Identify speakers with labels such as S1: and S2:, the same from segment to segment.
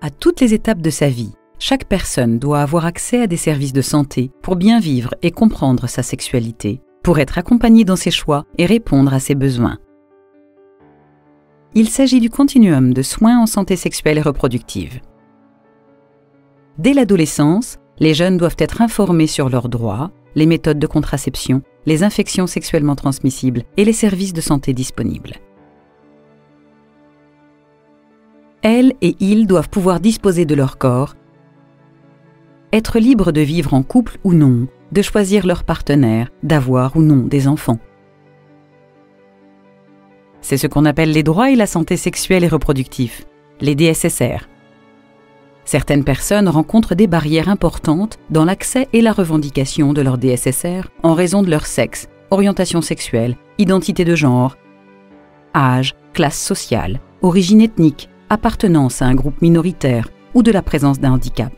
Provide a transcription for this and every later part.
S1: À toutes les étapes de sa vie, chaque personne doit avoir accès à des services de santé pour bien vivre et comprendre sa sexualité, pour être accompagnée dans ses choix et répondre à ses besoins. Il s'agit du continuum de soins en santé sexuelle et reproductive. Dès l'adolescence, les jeunes doivent être informés sur leurs droits, les méthodes de contraception, les infections sexuellement transmissibles et les services de santé disponibles. Elles et ils doivent pouvoir disposer de leur corps, être libres de vivre en couple ou non, de choisir leur partenaire, d'avoir ou non des enfants. C'est ce qu'on appelle les droits et la santé sexuelle et reproductive, les DSSR. Certaines personnes rencontrent des barrières importantes dans l'accès et la revendication de leur DSSR en raison de leur sexe, orientation sexuelle, identité de genre, âge, classe sociale, origine ethnique, appartenance à un groupe minoritaire ou de la présence d'un handicap.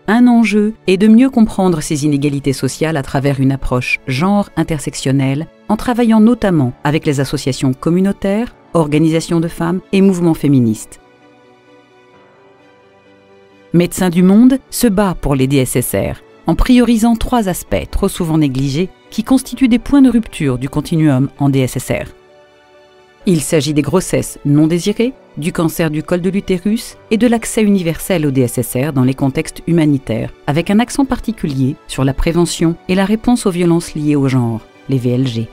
S1: Un enjeu est de mieux comprendre ces inégalités sociales à travers une approche genre intersectionnelle en travaillant notamment avec les associations communautaires, organisations de femmes et mouvements féministes. Médecins du Monde se bat pour les DSSR en priorisant 3 aspects trop souvent négligés qui constituent des points de rupture du continuum en DSSR. Il s'agit des grossesses non désirées, du cancer du col de l'utérus et de l'accès universel au DSSR dans les contextes humanitaires, avec un accent particulier sur la prévention et la réponse aux violences liées au genre, les VLG.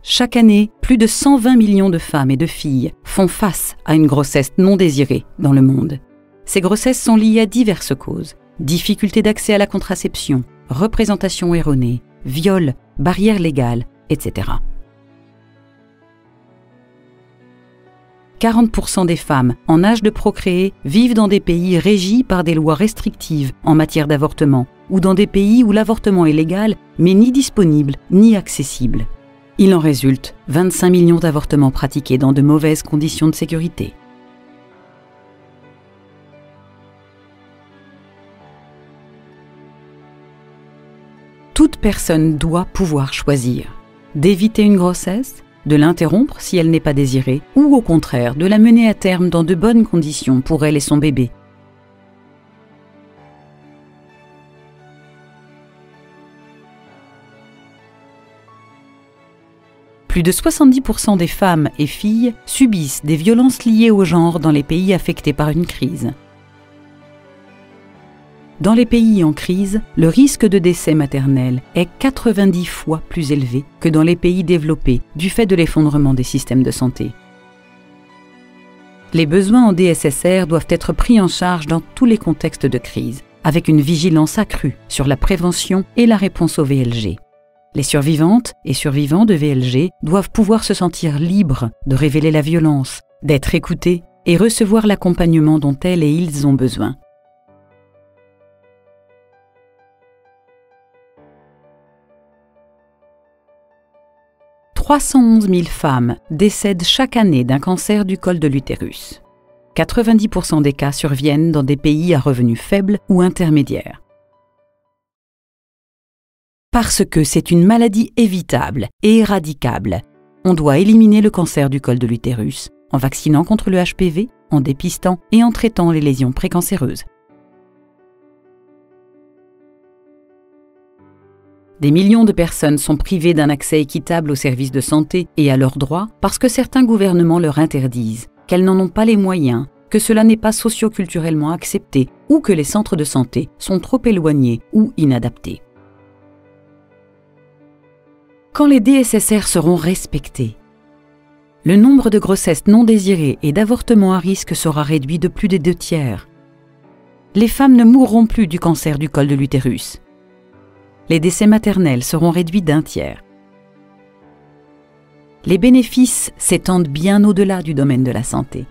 S1: Chaque année, plus de 120 millions de femmes et de filles font face à une grossesse non désirée dans le monde. Ces grossesses sont liées à diverses causes: difficultés d'accès à la contraception, représentation erronée, viol, barrières légales, etc. 40% des femmes en âge de procréer vivent dans des pays régis par des lois restrictives en matière d'avortement ou dans des pays où l'avortement est légal mais ni disponible ni accessible. Il en résulte 25 millions d'avortements pratiqués dans de mauvaises conditions de sécurité. Toute personne doit pouvoir choisir d'éviter une grossesse, de l'interrompre si elle n'est pas désirée, ou au contraire de la mener à terme dans de bonnes conditions pour elle et son bébé. Plus de 70% des femmes et filles subissent des violences liées au genre dans les pays affectés par une crise. Dans les pays en crise, le risque de décès maternel est 90 fois plus élevé que dans les pays développés du fait de l'effondrement des systèmes de santé. Les besoins en DSSR doivent être pris en charge dans tous les contextes de crise, avec une vigilance accrue sur la prévention et la réponse aux VLG. Les survivantes et survivants de VLG doivent pouvoir se sentir libres de révéler la violence, d'être écoutés et recevoir l'accompagnement dont elles et ils ont besoin. « 311 000 femmes décèdent chaque année d'un cancer du col de l'utérus. 90% des cas surviennent dans des pays à revenus faibles ou intermédiaires. Parce que c'est une maladie évitable et éradicable, on doit éliminer le cancer du col de l'utérus en vaccinant contre le HPV, en dépistant et en traitant les lésions précancéreuses. Des millions de personnes sont privées d'un accès équitable aux services de santé et à leurs droits parce que certains gouvernements leur interdisent, qu'elles n'en ont pas les moyens, que cela n'est pas socio-culturellement accepté ou que les centres de santé sont trop éloignés ou inadaptés. Quand les DSSR seront respectés, le nombre de grossesses non désirées et d'avortements à risque sera réduit de plus des 2/3. Les femmes ne mourront plus du cancer du col de l'utérus. Les décès maternels seront réduits d'1/3. Les bénéfices s'étendent bien au-delà du domaine de la santé.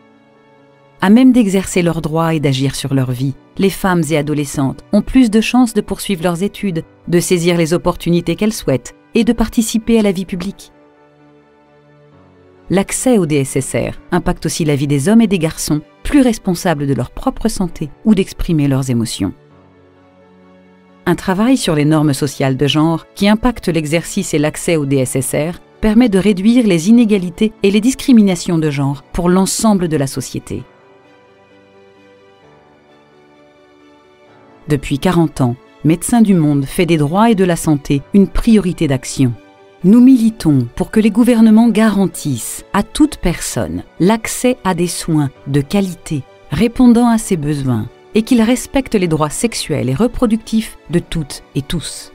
S1: À même d'exercer leurs droits et d'agir sur leur vie, les femmes et adolescentes ont plus de chances de poursuivre leurs études, de saisir les opportunités qu'elles souhaitent et de participer à la vie publique. L'accès au DSSR impacte aussi la vie des hommes et des garçons, plus responsables de leur propre santé ou d'exprimer leurs émotions. Un travail sur les normes sociales de genre qui impactent l'exercice et l'accès au DSSR permet de réduire les inégalités et les discriminations de genre pour l'ensemble de la société. Depuis 40 ans, Médecins du Monde fait des droits et de la santé une priorité d'action. Nous militons pour que les gouvernements garantissent à toute personne l'accès à des soins de qualité, répondant à ses besoins, et qu'ils respectent les droits sexuels et reproductifs de toutes et tous.